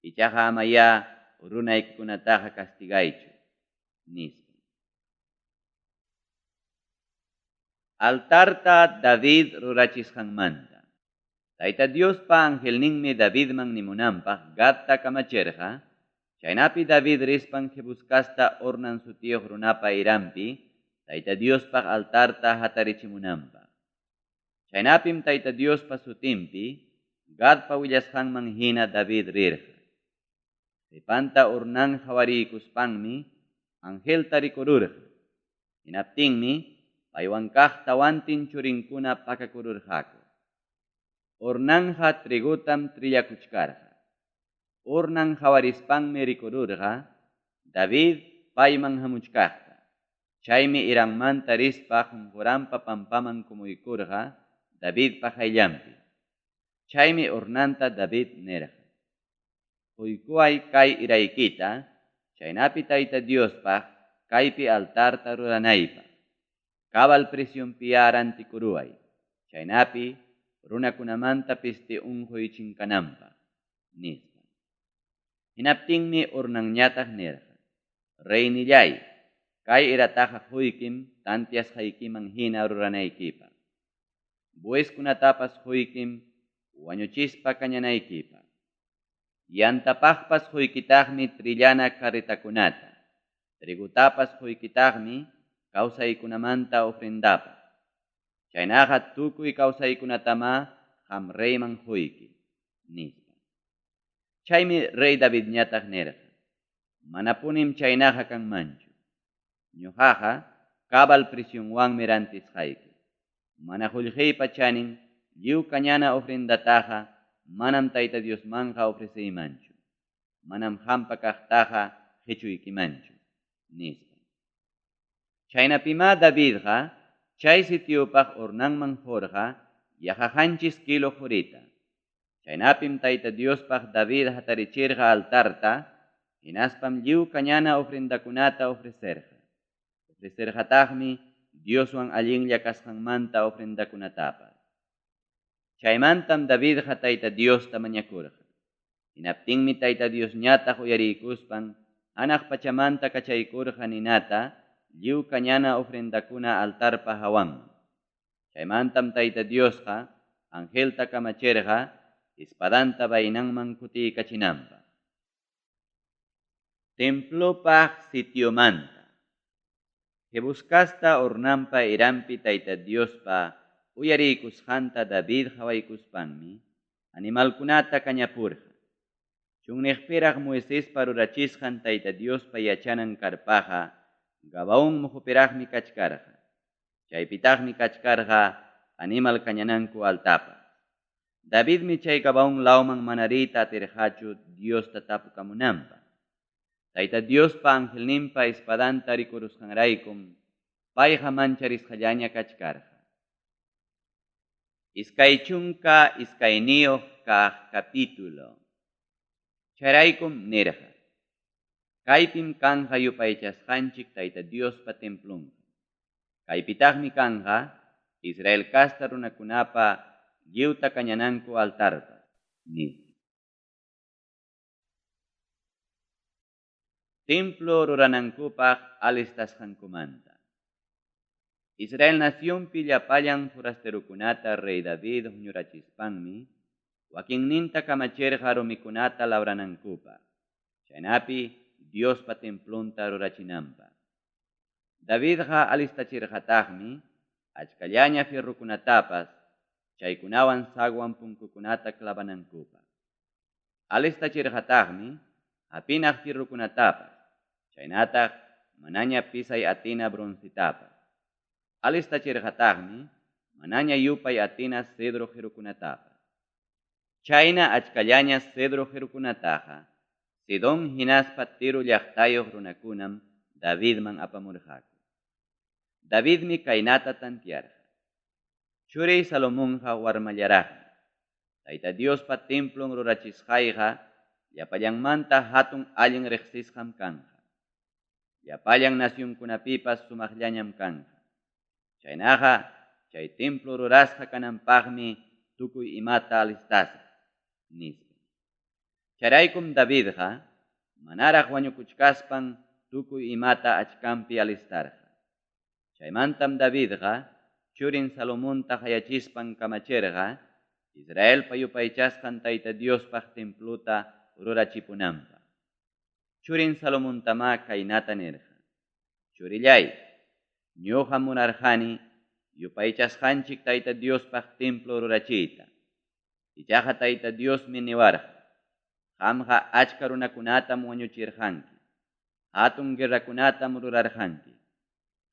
Ichaqa amaya runaykikunataqa castigaychu. Nispa. Altarta David rurachisqanmanta. Tayta Diospa angelninmi Davidman nimunanpaq Gadta kamachirqa, chaynapi David rispan Jebuskasta ornan sutiyuq runapa irampi, Tayta Diospaq altarta hatarichimunanpaq. Chaynapim Tayta Diospa sutimpi, Gadpa willasqanman hina David rirqa. Ripanta urnan hawariykuspanmi, angelta rikururqa. Hinaptinmi, paywan kaq tawantin churinkuna pakakururqaku. Urnanja trigutam trillakuchkarqa. Urnan hawarispanmi rikururqa, David payman hamuchkaqta. Chaymi iranmanta rispa junquranpa pampaman kumuykurqa, David pajayllampi. Chaymi urnanta David nerqa. Uykuay kay iraykita, chaynapi Tayta Diospaq kaypi altarta ruranaypaq. Kabal presyonpi arantikuruay. Chaynapi runakunamanta pisti unquychinkananpaq. Nispa. Hinaptinmi urnanñataq nerqa. Reynillay, kay irataqa quykim tantiasqaykiman hina ruranaykipaq. Bueskunatapas quykim wañuchispa kañanaykipaq. Yantapaqpas quykitaqmi trillana carretakunata. Trigutapas quykitaqmi kawsaykunamanta ofrendapaq. Chaynaqa tukuy kawsaykunatama qam reyman quyki. Nispa. Chaymi rey Davidñataq nerqa. Manapunim chaynaqa kanmanchu. Ñuqaqa kabal prisionwanmi rantisqayki. Mana qullqiypa chanin lliw kañana ofrendataqa manam Tayta Diosmanqa ofreceymanchu. Manam hampa kaqtaqa qhichuykimanchu. Nispa. Chaynapima Davidqa chay sitiupaq urnanman hurqa yaqajanchis kilo hurita. Chaynapim Tayta Diospaq David hatarichirqa altarta, hinaspam lliw kañana ofrendakunata ofrecerqa. Ofrecerqataqmi Dioswan allinlla kasqanmanta ofrendakunatapas. Chaymantam Davidqa Tayta Diosta mañakurqa. Hinaptinmi Tayta Diosñataq uyariykuspan hanaq pachamanta kachaykurqa ninata lliw kañana ofrendakuna altarpa hawanman. Chaymantam Tayta Diosqa angelta kamachirqa espadanta baynanman kutiykachinanpaq. Templopaq sitiomanta. Jebuskasta ornampa irampi Tayta Diospa uyariykusqanta David hawaykuspanmi animalkunata kañapurqa. Chunniqpiraq Moisespa rurachisqan Tayta Diospa yachanan karpaqa Gabaon muhupiraqmi kachkarqa. Chaypitaqmi kachkarqa animal kañananku altapa. Davidmi chay Gabaon lawman manarita atirqachu Diosta tapukamunanpaq. Tayta Diospa angelninpa espadanta rikurusqanraykum payqa mancharisqallaña kachkarqa. Iskay chunka iskayniyuq kaq capítulo. Chayraykum nirqa. Kaypim kanqa yupaychasqanchik Tayta Diospa templunqa. Kaypitaqmi kanqa Israel kasta runakunapa lliwta kañananku altarpa. Templo ruranankupaq alistasqankumanta. Israel nacionpi llapallan forasterukunata rey David huñurachispanmi wakinninta kamachirqa rumikunata labranankupa. Chaynapi Diospa templunta rurachinanpaq. Davidqa alistachirqataqmi achkallaña fierrukunatapas chaykunawan sagwan punkukunata clavanankupa. Alistachirqataqmi hapinaq fierrukunatapas chaynataq manaña pisay atina bronzitapas. Alistachirqataqmi manaña yupay atina cedro qirukunatapas. Chayna achkallaña cedro qirukunataqa Sidon hinaspa Tiro llaqtayoq runakunam Davidman apamurqaku. Davidmi kaynata tantiarqa. Churiy Salomonqa warmallaraqmi. Tayta Diospa templon rurachisqayqa llapallanmanta hatun allin riqsisqam kanqa. Llapallan nacionkunapipas sumaqllañam kanqa. Chaynaqa chay templo rurasqa kananpaqmi tukuy imata alistasqa nispa. Charaykum Davidqa manaraq wañukuchkaspan tukuy imata achkampi alistarqa. Chaymantam Davidqa churin Salomonta hayachispan kamachirqa Israelpa yupaychasqan Tayta Diospaq templuta rurachipunanpaq. Churin Salomontama kaynata nirqa. Churillay, ñuqa munarqani yupaychasqanchik Tayta Diospaq templo rurachiyta. Ichaqa Tayta Diosmi niwarqa. Qamqa achka runakunatam wañuchirqanki. Hatun guerrakunatam rurarqanki.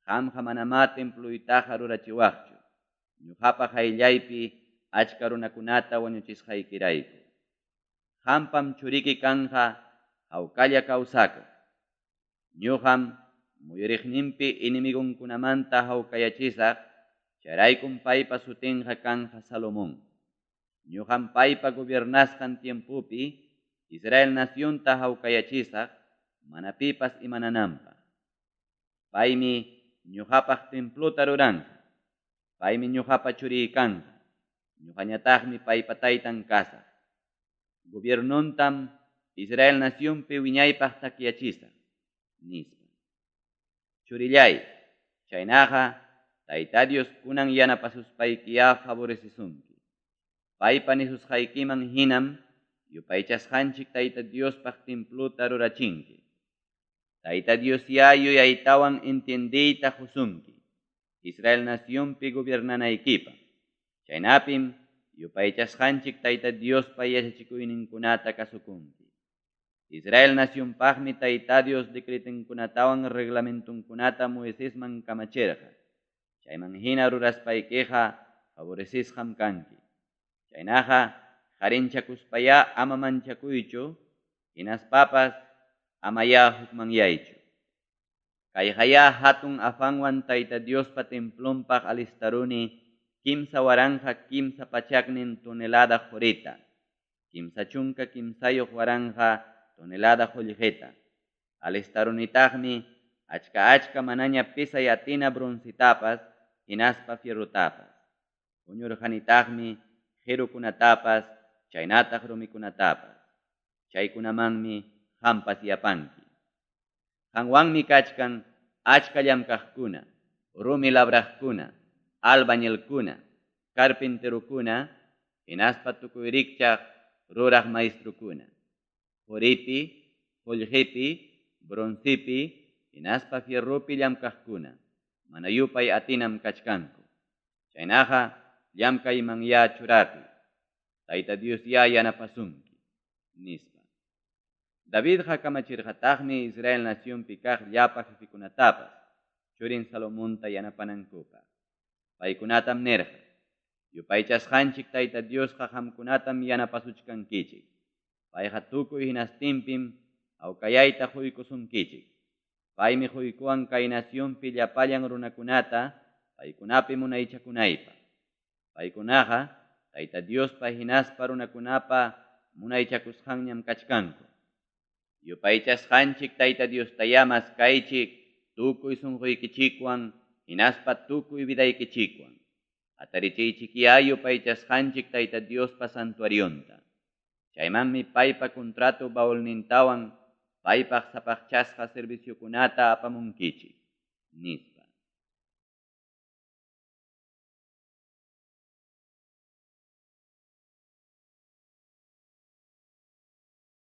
Qamqa manama templuytaqa rurachiwaqchu. Ñuqapa qayllaypi achka runakunata wañuchisqaykirayku. Qampam churiki kanqa hawkalla kawsakuq. Ñuqam muyuriqninpi inimigunkunamanta hawkayachisaq, charaykum paypa sutinqa kanqa Salomón. Ñuqam paypa gobiernasqan tiempupi Israel nacionta hawkayachisaq, mana pipas imanananpaq. Paymi ñuqapaq templuta ruranqa. Paymi ñuqapa churiy kanqa. Ñuqañataqmi paypa taytan kasaq. Gobiernontam Israel nacionpi wiñaypaq takyachisaq nispa. Churillay, chaynaqa Tayta Dios kunan yanapasuspaykiya favorecisunki. Paypa nisusqaykiman hinam yupaychasqanchik Tayta Diospaq templuta rurachinki. Tayta Dios ya yuyaytawan entendiyta husunki. Israel nacionpi gobernanaykipa. Chaynapim yupaychasqanchik Tayta Diospa yachachikuyninkunata kasukunki. Israel nacionpaqmi Tayta Dios decretenkunatawan reglamentunkunata Moisesman kamachirqa. Chayman hina ruraspaykiqa favorecisqam kanki. Chaynaqa qarinchakuspaya ama manchakuychu, hinaspapas amaya hukmanyaychu. Kayqaya hatun afanwan Tayta Diospa templonpaq alistaruni kimsa waranja kimsa pachaknin tonelada jorita. Kimsa chunka kimsayoq waranja tonelada jollejeta. Alistarunitaqmi achka manaña pisay atina bronzitapas hinaspa fierrutapas. Uñurqanitaqmi qirukunatapas chaynataq rumikunatapas. Chaykunamanmi hampas yapanki. Qanwanmi kachkan achka llamkaqkuna, rumi labraqkuna, albañilkuna, carpinterukuna, hinaspa tukuy rikchaq ruraq maestrukuna. Joripi, jolljipi, bronzipi, hinaspa fierrupi llamkaqkuna. Mana yupay atinam kachkanku. Chaynaqa llamkayman ya churaqi. Tayta Dios ya yanapasunki nispa. Davidqa kamachirqataqmi Israel nacionpi kaq llapa jefikunatapas churin Salomonta yanapanankupaq. Paykunatam nirqa. Yupaychasqanchik Tayta Diosqa qamkunatam yanapasuchkankichik. Payqa tukuy hinastinpim hawkayayta quykusunkichik. Paymi quykuwan kay nacionpi llapallan runakunata paykunapi munaychakunaypaq. Paykunaqa Tayta Diospa hinaspa runakunapa munaychakusqanñam kachkanku. Yupaychasqanchik Tayta Diostaya maskaychik tukuy sunquykichikwan hinaspa tukuy vidaykichikwan. Atarichiychikya yupaychasqanchik Tayta Diospa santuarionta. Chaymanmi paypa contrato bawalnintawan paypaq sapaqchasqa serviciokunata apamunkichik nispa.